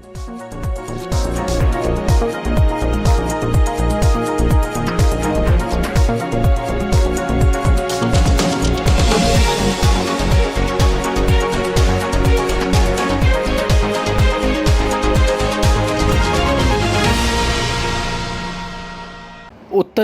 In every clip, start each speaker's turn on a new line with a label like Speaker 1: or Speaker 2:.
Speaker 1: उत्तर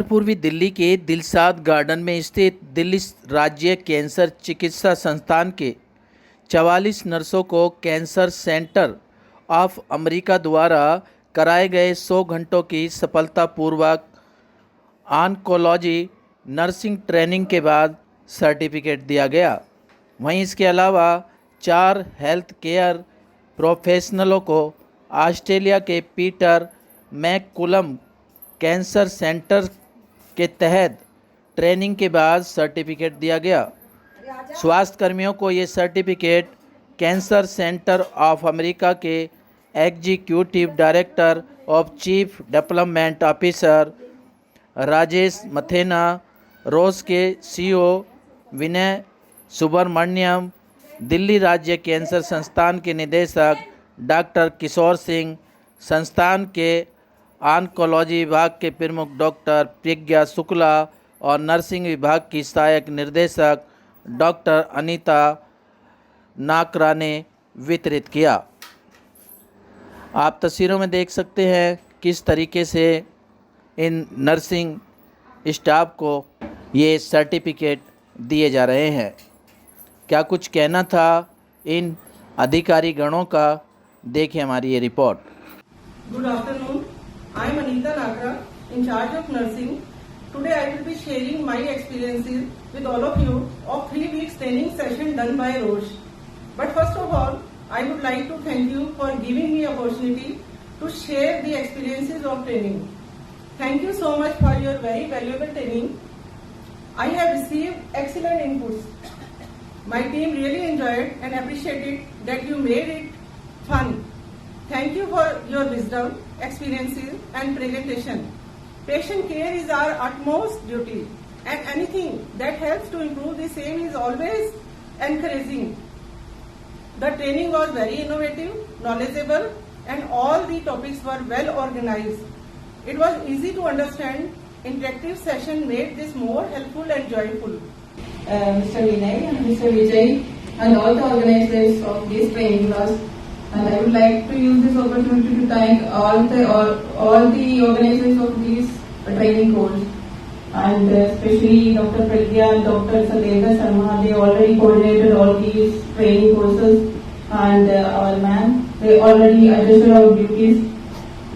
Speaker 1: पूर्वी दिल्ली के दिलशाद गार्डन में स्थित दिल्ली राज्य कैंसर चिकित्सा संस्थान के 44 नर्सों को कैंसर सेंटर ऑफ अमेरिका द्वारा कराए गए 100 घंटों की सफलतापूर्वक ऑन्कोलॉजी नर्सिंग ट्रेनिंग के बाद सर्टिफिकेट दिया गया। वहीं इसके अलावा 4 हेल्थ केयर प्रोफेशनलों को ऑस्ट्रेलिया के पीटर मैककुलम कैंसर सेंटर के तहत ट्रेनिंग के बाद सर्टिफिकेट दिया गया। स्वास्थ्य कर्मियों को ये certificate cancer centre of America के executive director of chief development officer Rajesh Mathena, Rose के सीईओ विनय सुब्रमण्यम, दिल्ली राज्य कैंसर संस्थान के निदेशक डॉक्टर किशोर सिंह, संस्थान के ऑन्कोलॉजी विभाग के प्रमुख डॉक्टर प्रज्ञा शुक्ला और नर्सिंग विभाग की सहायक निर्देशक डॉक्टर अनीता नाकरा ने वितरित किया। आप तस्वीरों में देख सकते हैं किस तरीके से इन नर्सिंग स्टाफ को ये सर्टिफिकेट दिए जा रहे हैं। क्या कुछ कहना था इन अधिकारी गणों का, देखिए हमारी ये report.
Speaker 2: Good afternoon, I am Anita Nakra, in charge of nursing. Today I will be sharing my experiences with all of you of 3 weeks training session done by Roche. But first of all, I would like to thank you for giving me opportunity to share the experiences of training. Thank you so much for your very valuable training. I have received excellent inputs. My team really enjoyed and appreciated that you made it fun. Thank you for your wisdom, experiences and presentation. Patient care is our utmost duty and anything that helps to improve the same is always encouraging. The training was very innovative, knowledgeable and all the topics were well organized. It was easy to understand. Interactive session made this more helpful and joyful.
Speaker 3: Mr. Vinay and Mr. Vijay and all the organizers of this training class. And I would like to use this opportunity to thank all the organizers of this training course, and especially Dr. Pragya and Dr. Satendra Sharma. They already coordinated all these training courses, and our ma'am, they already adjusted our duties.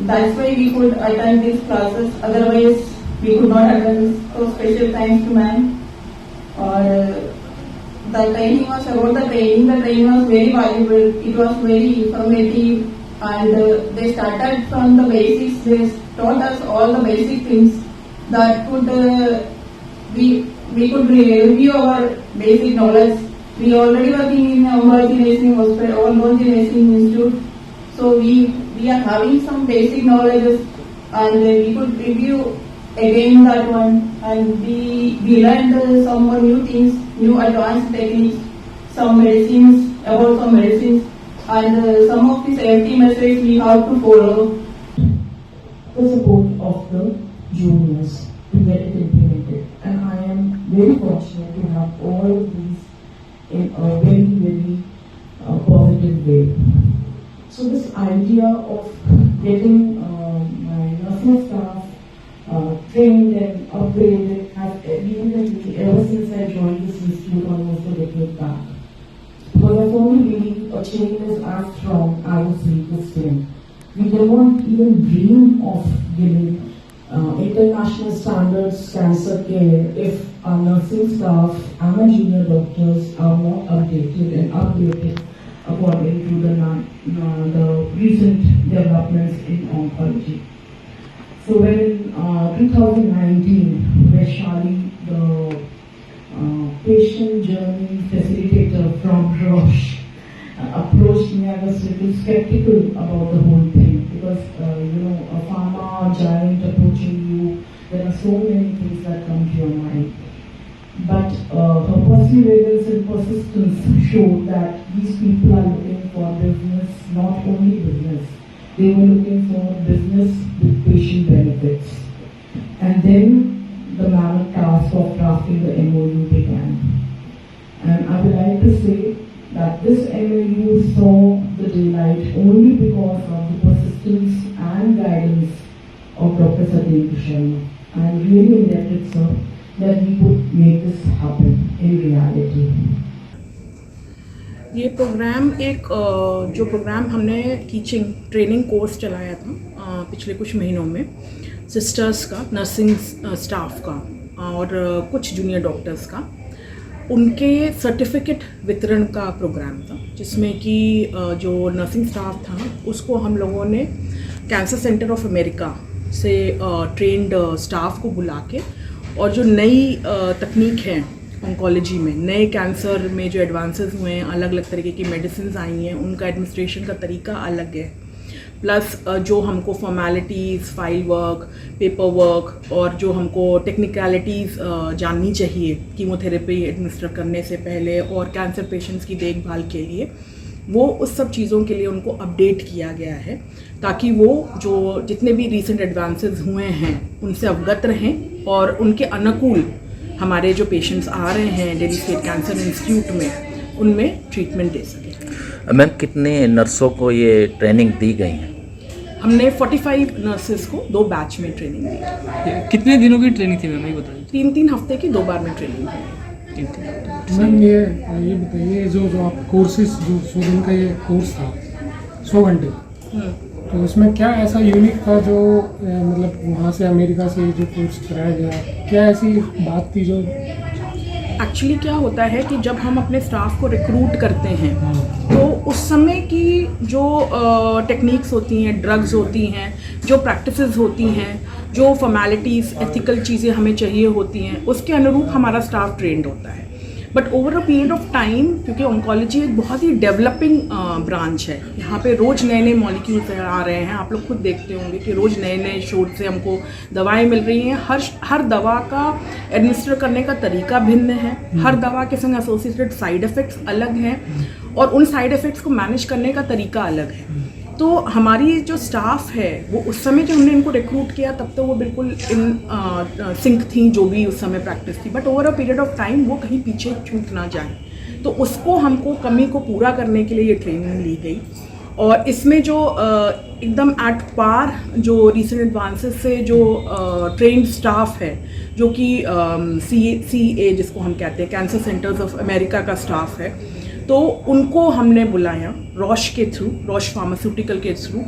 Speaker 3: That's why we could attend these classes. Otherwise, we could not attend. So special thanks to ma'am. The training was about the training. The training was very valuable. It was very informative, and they started from the basics. They taught us all the basic things that could we could review our basic knowledge. We already working in Oncology Nursing Hospital, Oncology Nursing Institute, so we are having some basic knowledge, and we could review again that one, and we learned some more new things, new advanced techniques, some medicines, and some of the safety measures we have to follow.
Speaker 4: The support of the juniors to get it implemented, and I am very fortunate to have all of these in a very positive way. So this idea of getting my nursing staff trained and upgraded has been with me ever since I joined this institute almost a decade back. Because I firmly believe a chain is as strong as its weakest link. We cannot even dream of giving international standards cancer care if our nursing staff and our junior doctors are not updated and upgraded according to the recent developments in oncology. So when in 2019, Vaishali, the patient journey facilitator from Roche, approached me, I was a little skeptical about the whole thing because, a pharma giant approaching you, there are so many things that come to your mind. But her perseverance and persistence showed that these people are looking for business, not only business, They were looking for business with patient benefits. And then the mammoth task of drafting the MOU began. And I would like to say that this MOU saw the daylight only because of the persistence and guidance of Dr. Satyendra Sharma. I am really indebted, sir, that he could make this happen in reality.
Speaker 5: ये programme एक जो programme हमने teaching training course चलाया था पिछले कुछ महीनों में सिस्टर्स का, नर्सिंग स्टाफ का और कुछ जूनियर डॉक्टर्स का, उनके सर्टिफिकेट वितरण का प्रोग्राम था, जिसमें कि जो नर्सिंग स्टाफ था उसको हम लोगों ने कैंसर सेंटर ऑफ अमेरिका से ट्रेंड स्टाफ को बुला के, और जो नई तकनीक है ऑन्कोलॉजी में, नए कैंसर में जो एडवांसेस हुए हैं, अलग अलग तरीके की मेडिसिन आई हैं, उनका एडमिनिस्ट्रेशन का तरीका अलग है, प्लस जो हमको formalities, file work, paper work और जो हमको टेक्निकलिटीज़ जाननी चाहिए कीमोथेरेपी एडमिनिस्टर करने से पहले और कैंसर पेशेंट्स की देखभाल के लिए, वो उस सब चीज़ों के लिए उनको अपडेट किया गया है, ताकि वो जो जितने भी रीसेंट एडवांसेस हुए हैं उनसे अवगत रहें और उनके अनुकूल हमारे जो पेशेंट्स आ रहे हैं दिल्ली स्टेट कैंसर इंस्टीट्यूट में, उनमें ट्रीटमेंट दे सकें।
Speaker 1: मैम, कितने नर्सों को ये ट्रेनिंग दी गई है?
Speaker 5: हमने 45 नर्सेस को 2 बैच में ट्रेनिंग दी।
Speaker 6: कितने दिनों की ट्रेनिंग थी मैम, ये बताइए।
Speaker 5: 3-3 हफ्ते की 2 बार में ट्रेनिंग दी।
Speaker 6: मैम ये बताइए, जो आप कोर्सेज, जो 100 दिन का ये कोर्स था 100 घंटे, तो इसमें क्या ऐसा यूनिक था जो मतलब वहाँ से अमेरिका से जो कोर्स कराया गया, क्या ऐसी बात थी जो
Speaker 5: एक्चुअली क्या होता है कि जब हम अपने स्टाफ को रिक्रूट करते हैं तो उस समय की जो टेक्निक्स होती हैं, ड्रग्स होती हैं, जो प्रैक्टिसेस होती हैं, जो फॉर्मेलिटीज़, एथिकल चीज़ें हमें चाहिए होती हैं, उसके अनुरूप हमारा स्टाफ ट्रेंड होता है। But over a period of time, क्योंकि ऑन्कोलॉजी एक बहुत ही डेवलपिंग ब्रांच है, यहाँ पे रोज़ नए नए मॉलिक्यूल्स आ रहे हैं, आप लोग खुद देखते होंगे कि रोज़ नए नए शोध से हमको दवाएं मिल रही हैं। हर दवा का एडमिनिस्टर करने का तरीका भिन्न है, हर दवा के संग एसोसिएटेड साइड इफ़ेक्ट्स अलग हैं और उन साइड इफ़ेक्ट्स को मैनेज करने का तरीका अलग है। तो हमारी जो स्टाफ है वो उस समय जो हमने इनको रिक्रूट किया तब तो वो बिल्कुल इन सिंक थी जो भी उस समय प्रैक्टिस थी, but over a period of time वो कहीं पीछे छूट ना जाए, तो उसको हमको कमी को पूरा करने के लिए ये ट्रेनिंग ली गई। और इसमें जो एकदम एट पार जो रिसेंट एडवांसेस से जो ट्रेंड स्टाफ है, जो कि CA जिसको हम कहते हैं कैंसर सेंटर्स ऑफ अमेरिका का स्टाफ है, तो उनको हमने बुलाया रॉश के थ्रू, रॉश फार्मास्यूटिकल के थ्रू।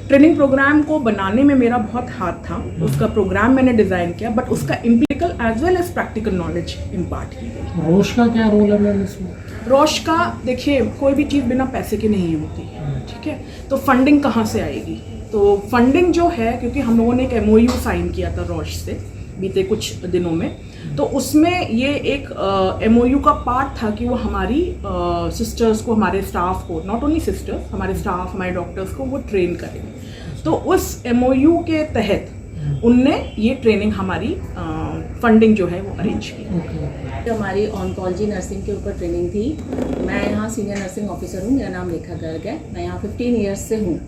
Speaker 5: ट्रेनिंग प्रोग्राम को बनाने में मेरा बहुत हाथ था, उसका प्रोग्राम मैंने डिज़ाइन किया, बट उसका empirical as well as practical knowledge impart की गई।
Speaker 6: रोश का क्या रोल है मैम इसमें?
Speaker 5: रॉश का देखिए, कोई भी चीज़ बिना पैसे की नहीं होती, ठीक है, तो फंडिंग कहाँ से आएगी? तो फंडिंग जो है, क्योंकि हम लोगों ने एक MOU साइन किया था रॉश से बीते कुछ दिनों में, तो उसमें ये एक MOU का पार्ट था कि वो हमारी सिस्टर्स को, हमारे स्टाफ को, नॉट ओनली सिस्टर्स, हमारे स्टाफ, हमारे डॉक्टर्स को वो ट्रेन करेंगे। तो उस MOU के तहत उनने ये ट्रेनिंग हमारी फंडिंग जो है वो अरेंज की।
Speaker 7: हमारी ऑन्कोलॉजी नर्सिंग के ऊपर ट्रेनिंग थी। मैं यहाँ सीनियर नर्सिंग ऑफिसर हूँ, मेरा नाम रेखा गर्ग है, मैं यहाँ 15 ईयर्स से हूँ।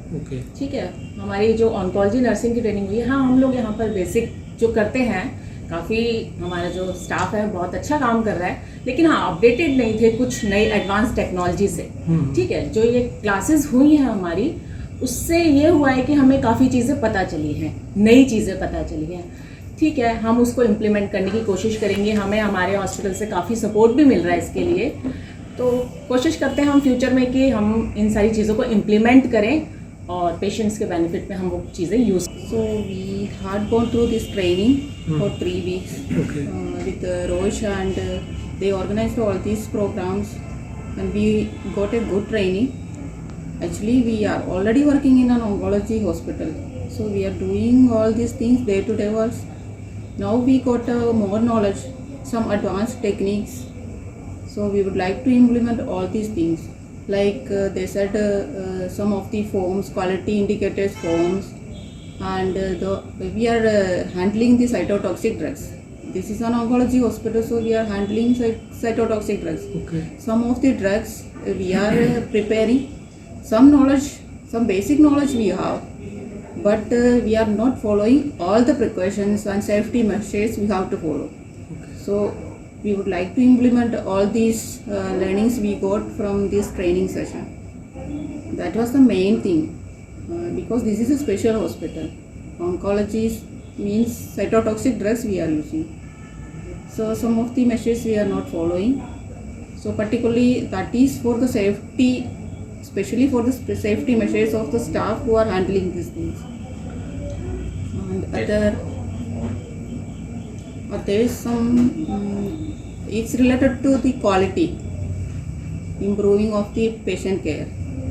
Speaker 7: ठीक है, हमारी जो ऑन्कोलॉजी नर्सिंग की ट्रेनिंग हुई है, हाँ हम लोग यहाँ पर बेसिक जो करते हैं, काफ़ी हमारा जो स्टाफ है बहुत अच्छा काम कर रहा है, लेकिन हाँ अपडेटेड नहीं थे कुछ नई एडवांस टेक्नोलॉजी से। ठीक है, जो ये क्लासेस हुई हैं हमारी, उससे ये हुआ है कि हमें काफ़ी चीज़ें पता चली हैं, नई चीज़ें पता चली हैं। ठीक है, हम उसको इम्प्लीमेंट करने की कोशिश करेंगे, हमें हमारे हॉस्पिटल से काफ़ी सपोर्ट भी मिल रहा है इसके लिए, तो कोशिश करते हैं हम फ्यूचर में कि हम इन सारी चीज़ों को इम्प्लीमेंट करें और पेशेंट्स के बेनिफिट में हम वो चीज़ें use.
Speaker 8: So we had gone through this training for 3 weeks with Roche, and they organized all these programs and we got a good training. Actually, we are already working in an oncology hospital, so we are doing all these things day to day work. Now we got more knowledge, some advanced techniques, so we would like to implement all these things. Like they said, some of the forms, quality indicators forms, and we are handling the cytotoxic drugs. This is an oncology hospital, so we are handling cytotoxic drugs.
Speaker 6: Okay.
Speaker 8: Some of the drugs we are preparing. Some knowledge, some basic knowledge we have, but we are not following all the precautions and safety measures we have to follow. So we would like to implement all these learnings we got from this training session. That was the main thing, because this is a special hospital. Oncology means cytotoxic drugs we are using. So some of the measures we are not following. So particularly that is for the safety, especially for the safety measures of the staff who are handling these things. And there's some, it's related to the quality, improving of the patient care.